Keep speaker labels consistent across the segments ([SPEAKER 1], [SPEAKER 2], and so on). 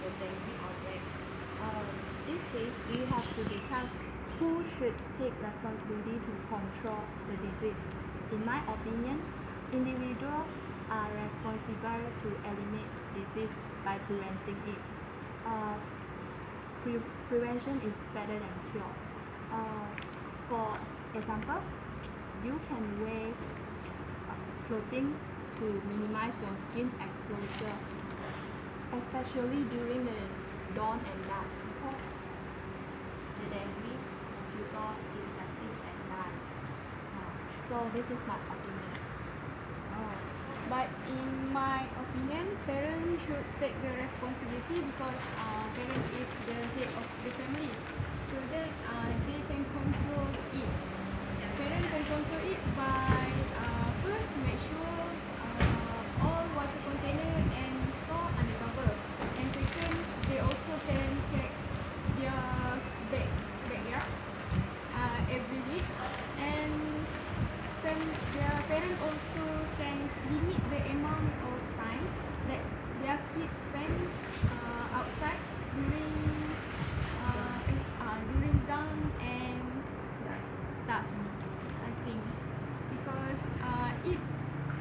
[SPEAKER 1] the dengue outbreak. In this case, we have to discuss who should take responsibility to control the disease. In my opinion, individuals are responsible to eliminate disease by preventing it. Uh, Prevention is better than cure. For example, you can wear clothing to minimize your skin exposure, especially during the dawn and dusk, because the dengue mosquito is active at night. So this is my opinion.
[SPEAKER 2] But in my opinion, parents should take the responsibility because parent is the head of the family, so that they can control it. Parent can control it by first make sure all water container and store under cover, and second they also can check their backyard every week, and their parent also can limit the amount of time that their kids spend outside during dawn and dusk. I think because if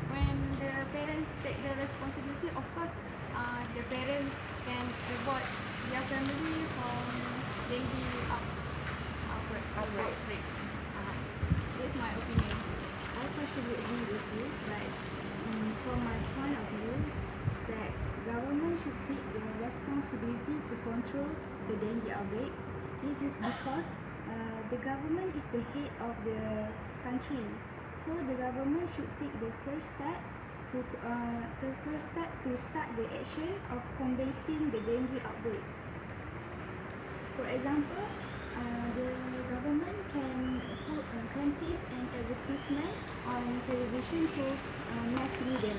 [SPEAKER 2] when the parents take the responsibility, of course, the parents can avoid their family from dengue outbreak. That's my opinion.
[SPEAKER 1] I partially agree with you, but from my point of view, that government should take the responsibility to control the dengue outbreak. This is because the government is the head of the country, so the government should take the first step to start the action of combating the dengue outbreak. For example, the government can put countries and advertisement on television through mass media,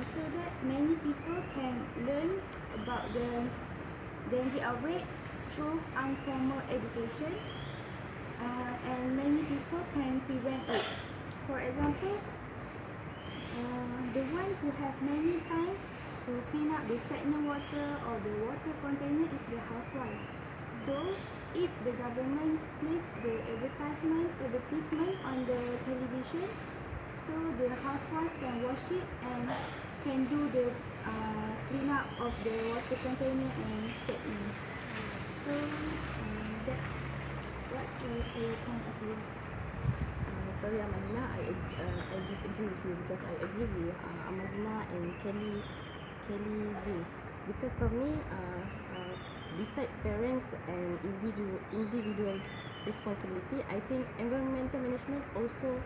[SPEAKER 1] so that many people can learn about the dengue outbreak through informal education, and many people can prevent it. For example, the one who have many times to clean up the stagnant water or the water container is the housewife. So if the government place the advertisement on the television, so the housewife can wash it and can do the clean up of the water container and stagnant. So that's what's my point of view.
[SPEAKER 3] Sorry Amalina, I disagree with you because I agree with Amalina and Kelly Lee. Because for me, beside parents and individuals responsibility, I think environmental management also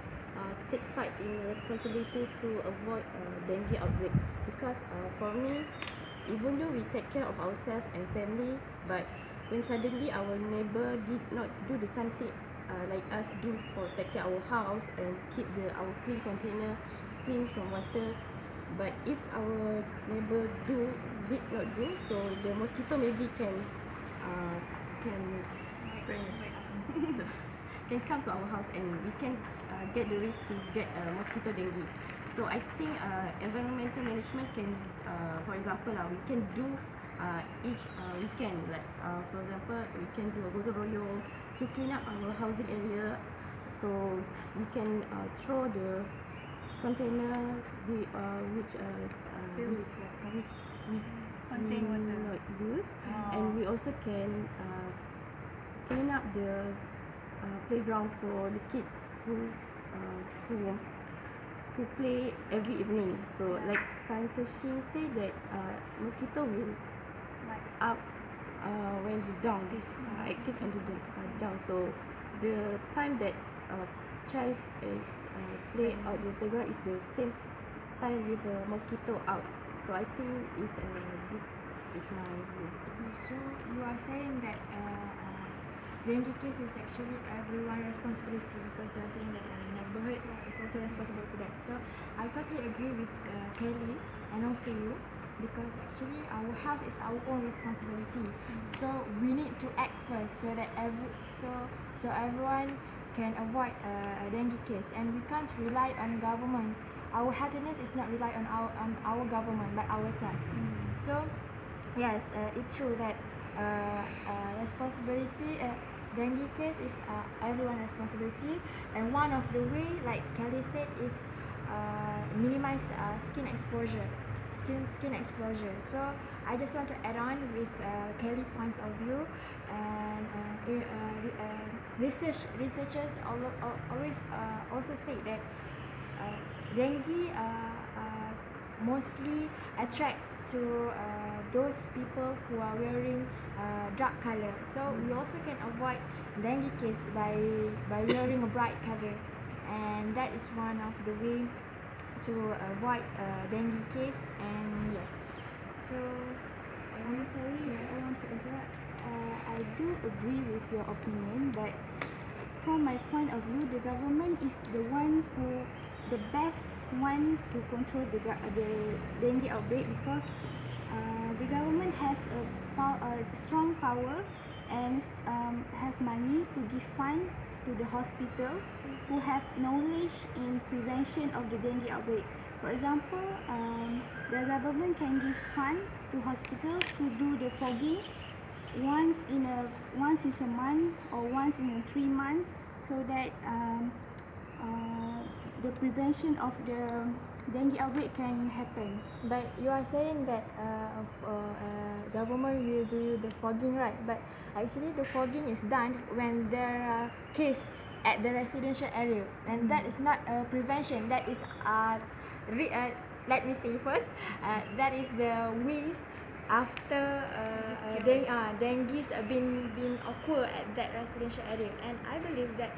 [SPEAKER 3] take part in responsibility to avoid dengue outbreak. Because for me, even though we take care of ourselves and family, but when suddenly our neighbor did not do the something like us do for take care our house and keep our clean container clean from water, but if our neighbor did not do, so the mosquito maybe can
[SPEAKER 2] Spread.
[SPEAKER 3] so, can come to our house and we can get the risk to get mosquito dengue. So I think environmental management can, for example, we can do each weekend, like for example, we can do a gotong royong to clean up our housing area. So we can throw the container which we
[SPEAKER 2] Contain water.
[SPEAKER 3] not use, and we also can clean up the playground for the kids who play every evening. So like Tante Shin say that mosquito will up when the dawn active on the dawn. So the time that child is play out the playground is the same time with the mosquito out. So I think this is my view.
[SPEAKER 1] So you are saying that dengue case is actually everyone's responsibility, because you are saying that neighborhood is also responsible for that. So I totally agree with Kelly and also you, because actually our health is our own responsibility. So we need to act first so that everyone can avoid a dengue case, and we can't rely on government. Our happiness is not rely on our government but ourselves. So Yes, it's true that responsibility. Dengue case is everyone's responsibility, and one of the way, like Kelly said, is minimize skin exposure. Skin exposure. So I just want to add on with Kelly points of view, and researchers always also say that dengue mostly attract to those people who are wearing dark color. So we also can avoid dengue case by wearing a bright color, and that is one of the way to avoid dengue case. And yes, so
[SPEAKER 4] I'm sorry, I want to interrupt. I do agree with your opinion, but from my point of view, the government is the best one to control the dengue outbreak, because the government has a strong power and have money to give fund to the hospital who have knowledge in prevention of the dengue outbreak. For example, the government can give fund to hospital to do the fogging once in a month or once in a 3 months, so that the prevention of the dengue outbreak can happen.
[SPEAKER 1] but you are saying that government will do the fogging, right? But actually the fogging is done when there are case at the residential area, and that is not prevention. That is let me say first, that is the ways after dengue been occur at that residential area. And I believe that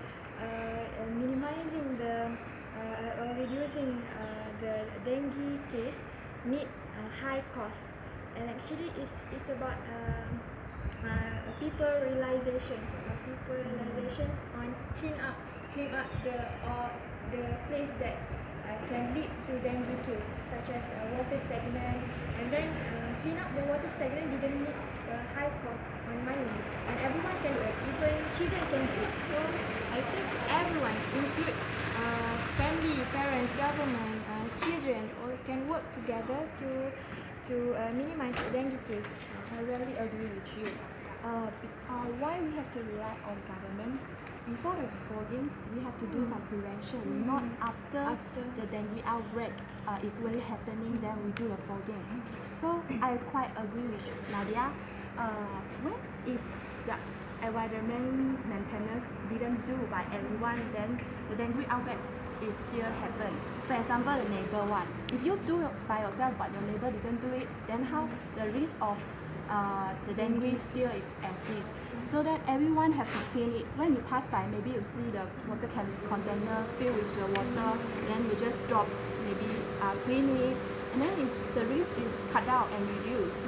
[SPEAKER 1] minimizing the or reducing the dengue case need high cost, and actually it's about people realizations on clean up the place that can lead to dengue case, such as water stagnant. And then clean up the water stagnant didn't need high cost on money, and everyone can do it, even children can do it. So I think everyone, include family, parents, government, children, all can work together to minimize the dengue case.
[SPEAKER 3] I really agree with you. Why we have to rely on government? Before the fogging, we have to do some prevention. Not after the dengue outbreak is really happening, then we do the fogging. So I quite agree with Nadia. When if the environment maintenance didn't do by everyone, then the dengue outbreak is still happen. For example, the neighbor one. If you do it by yourself but your neighbor didn't do it, then how the risk of the dengue still exists. So that everyone have to clean it. When you pass by, maybe you see the water container filled with the water, then you just drop, maybe clean it, and then the risk is cut out and reduced.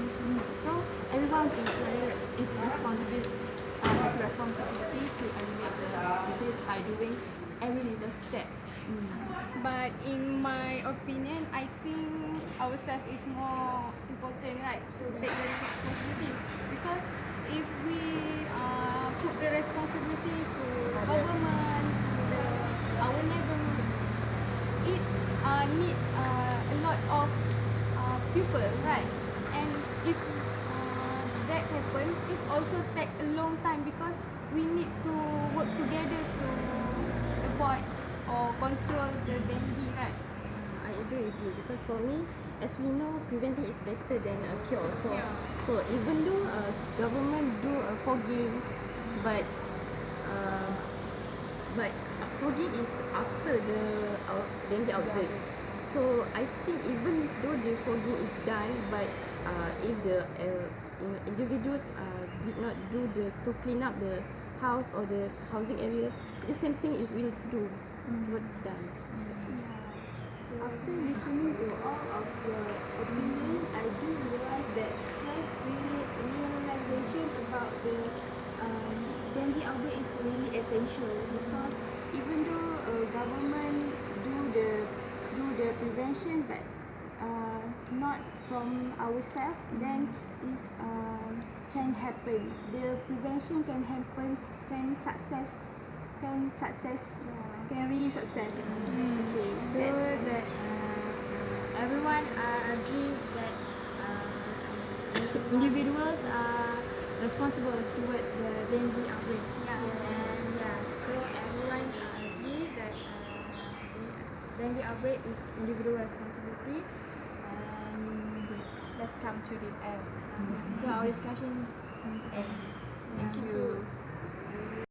[SPEAKER 3] So everyone is responsible. Has responsibility to eliminate the disease by doing every little step.
[SPEAKER 2] But in my opinion, I think ourselves is more important, right, to take the responsibility. Because if we put the responsibility to government, to our neighborhood, it need a lot of people, right? And if that happen, it also take a long time, because we need to work together to avoid or control the dengue, right?
[SPEAKER 3] I agree with you, because for me, as we know, preventing is better than a cure. So even though government do a fogging, but fogging is after the dengue outbreak. So I think even though the fogging is done, but if the individual did not do to clean up the house or the housing area, the same thing is will do. It's what does.
[SPEAKER 4] After listening to all of your opinion, I do realize that self-realization about the dengue outbreak is really essential, because even though government do the prevention, but not from ourselves, then is can happen. The prevention can happen, can really success. Okay,
[SPEAKER 1] So that everyone agree that individuals are responsible towards the dengue outbreak.
[SPEAKER 2] Yeah.
[SPEAKER 1] And yeah, so everyone agree that the dengue outbreak is individual responsibility. And yes, let's come to the end. So our discussion is end. Thank you.